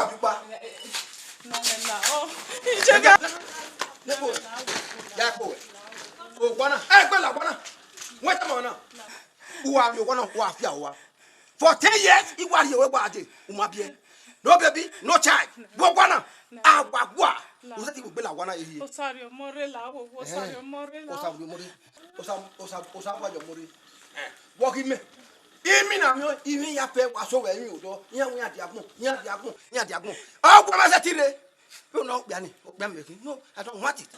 pipa. Oh, Ichega. Yako. O bwana. Eh, kwela bwana. Wait mona. Uwa yo bwana wa afia wa. For 10 years, iwa ye we gba ade. Umabie. No baby, no child. Bo bwana. Agwagwa. Usati gbe la wana ehi. Osario more la wo, osario more la. Osario more. Osagwa yo more. Walk in me. Imi na mi imi ya pe wa so we yin odo. Yan wi adiagun, yan adiagun. O gbo ma se tire. You know, Biani, no, I don't want it.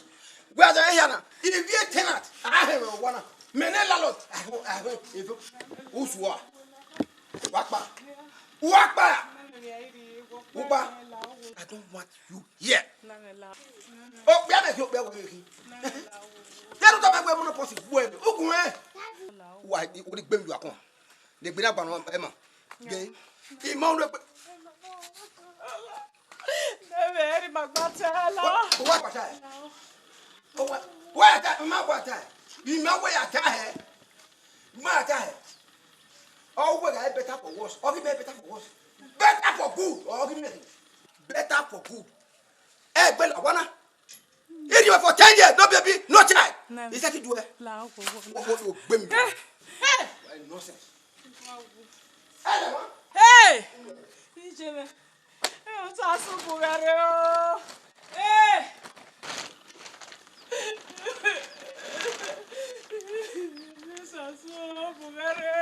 Where's the Ayana? If you're a tenant, I have one. Menela lot, I have Uswa. Wakba. Wakba. Uba. I don't want you here. Oh, Biana, you're working. That's what I'm going to post. Why, you would bring you up on the Binabano Emma. Gay. Very Magbatella. What was I? Oh, where that what I? You know where I tie? My tie. Oh, well, I better for worse. Or give me better for worse. Better for good. Or give me better for good. Eh, Bella, wanna? Here you are for 10 years, no baby, no child. Is that it? Do it? What you bring me? Hey! Nonsense. Hey! Ijele. Tasu bugare o. Eh. Tasu bugare.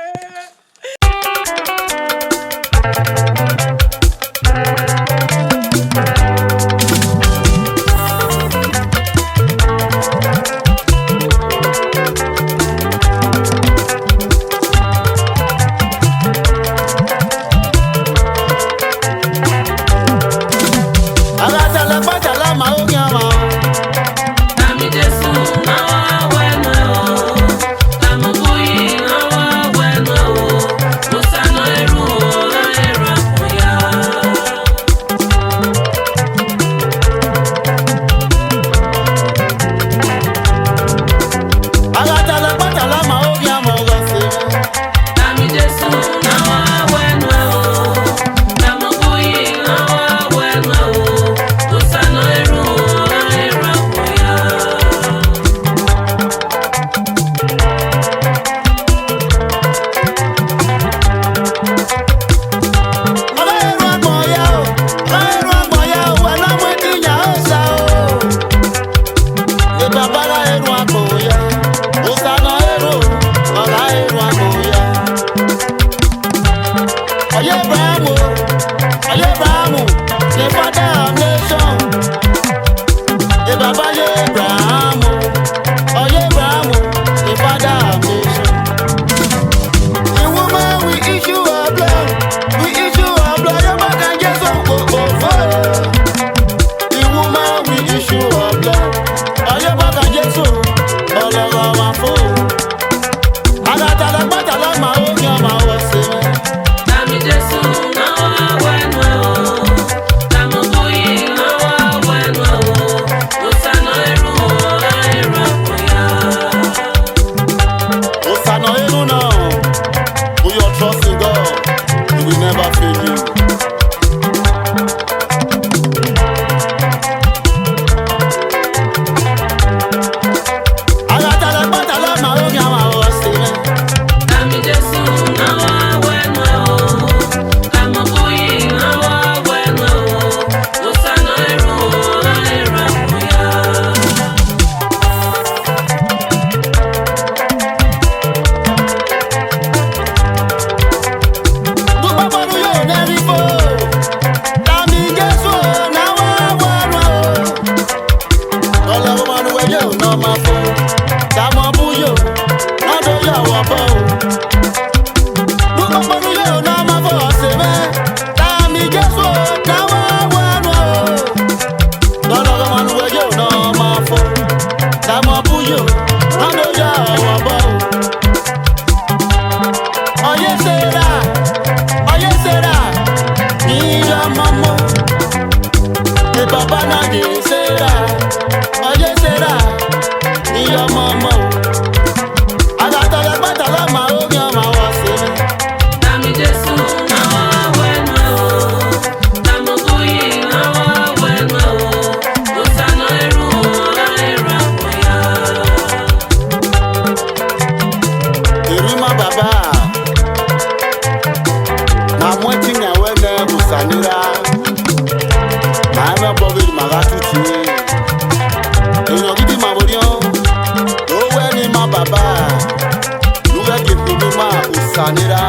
osanira.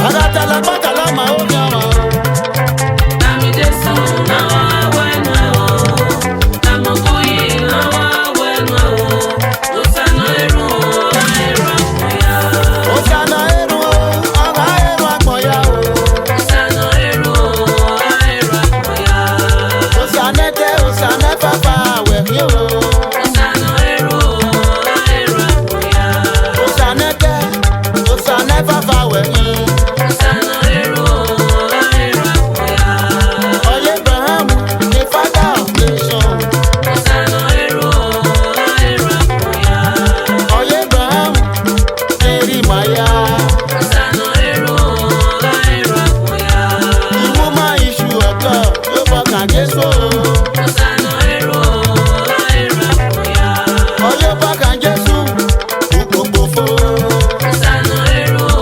Aghatalogbe kalama obiama. Nami Jesu na wa wenu o. Namukuyi na wa wenu o. Osana eru o, eru akoya. Osana eru o, aga eru akoya o. Osana eru o, eru akoya. Osanete, osanefafa wehi o. Osana eru o, eru akoya. Osanete, osanefafa wehi. Osana eru o, eru akoya. Oye Abraham, the father of nation. Osana eru o, eru akoya. Oye Abraham, Ehis. Osana eru o, eru akoya. The woman issue of God, you back and guess so. Osana eru o, eru akoya. Oye back and guess who? Ukpokpofo. Osana eru o,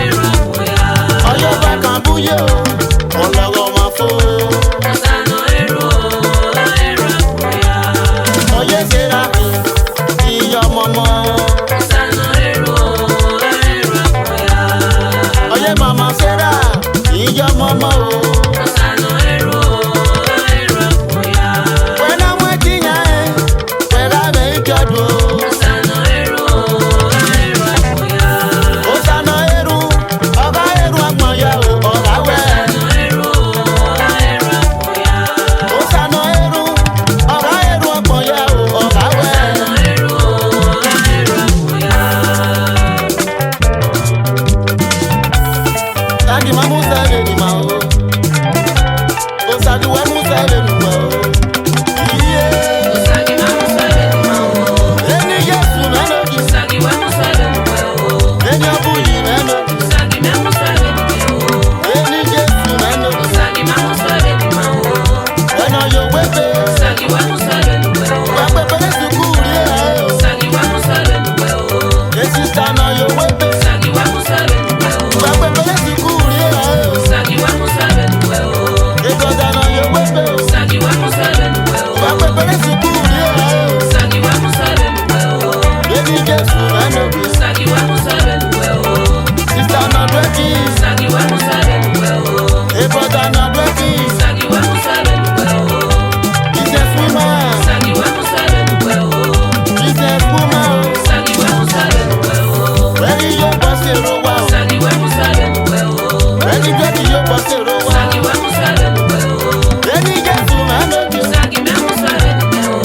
eru akoya. Oye back and buye o. Ọlọ́rọ̀ máa fo. Osana eru o, eru akoya. Oye Sarah, ìyá ọmọọmọ. Osana eru o, eru akoya. Oye mama Sarah, ìyá ọmọọmọ o. Osana eru o, eru akoya. Wẹ́nà wọ́n jìyà ẹ̀, wẹ́rà rẹ̀ ń jọdún o. Osana eru o, eru akoya. Osana eru, ọba eru agbọ̀nyẹ o, ọ̀gá wẹ̀. Osana eru o, eru akoya. Osana eru, ọba eru agbọ̀nyẹ o, ọ̀gá wẹ̀. Osana eru o, eru akoya. Sadi ma mú sẹ́lẹ̀ ni ma o. Osadi wẹ́ mú sẹ́lẹ̀ ni ma o. Iye. Osagi mamusale ni ma o. Eni Yesu mẹ́lòdì. Osagi wamusale ni we o. Eni ọbúyì mẹ́lòdì. Osagi mamusale ni we o. Eni Yesu mẹ́lòdì. Osagi mamusale ni ma o. Wẹ́nà yóò wẹ́pẹ́. Osagi wamusale ni we o. Wẹ́pẹ́ pẹ́lẹ́ sùkúù rí ẹ̀ o. Osagi wamusale ni we o. Èsì tànà yóò wẹ́pẹ́. Osagi wamusale ni we o. Wẹ́pẹ́ pẹ́lẹ́ sùkúù rí ẹ̀ o. Osagi wamusale ni we o. Ètò tànà yóò wẹ́pẹ́ o. Osagi wamusale ni we o. Wẹ́pẹ́ pẹ́lẹ́ sùkúù rí ẹ̀ o. Osagi wamusale ni we o. Eni Yesu mẹ́lòdì. Osagi wamusale ni we o. Sista nà dwẹ́kì. Osagi wamusale ni we o. Èbò tànà dwẹ́kì. Osagi wamusale ni we o. Business woman. Osagi wamusale ni we o. Business woman. Osagi wamusale ni we o. Wẹ́rí yóò bọ́ sí èrò wa o. Osagi wamusale ni we o. Wẹ́rí dwẹ́kì yóò bọ́ sí èrò wa. Osagi wamusale ni we o. Eni Yesu mẹ́lòdì. Osagi mamusale ni we o.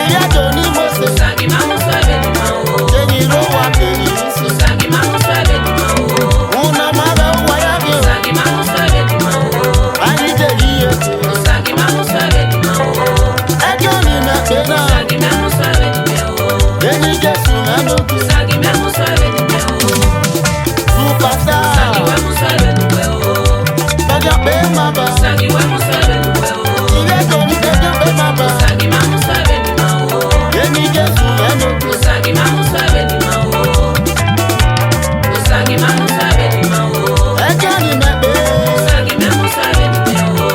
Ìyá tó ní Mósè. Osagi mamusale ni ma o. Èyí ló wà kèyí sí. Osagi mamusale ni ma o. Una mara wáyà bí o. Osagi mamusale ni ma o. Báyìí dé yíyẹ. Osagi mamusale ni ma o. Ẹjọ́ ni mẹ́pẹ́ náà. Osagi mamusale ni me o. Eni Yesu mẹ́lòdì. Osagi mamusale ni me o. Superstar. Osagi wamusale ni we o. Lọ́jọ́ pé má bà. Osagi wamusale ni we o. Ilé tó ní kẹjọ́ pé má bà. Osagi mamusale ni ma o. Eni Yesu mẹ́lòdì. Osagi mamusale ni ma o. Osagi mamusale ni ma o. Ẹjọ́ ni mẹ́pẹ́. Osagi mamusale ni me o.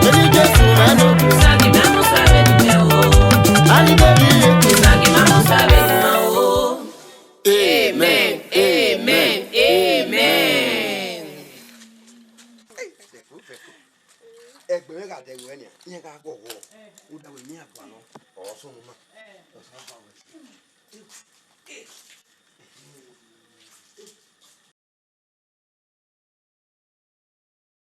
Eni Yesu mẹ́lòdì. Osagi mamusale ni me o. Báyìí dé yíyẹ. Osagi mamusale ni ma o. Amen. Amen. Amen. ẹgbẹ̀rún kà tẹ̀wé ẹ̀ ní ìyẹn ká gbọ̀ wọ̀ ó dáwọ̀ ní àgbà náà ọ̀ọ́sùn mọ́ ọ̀sán fáwọn ẹ̀.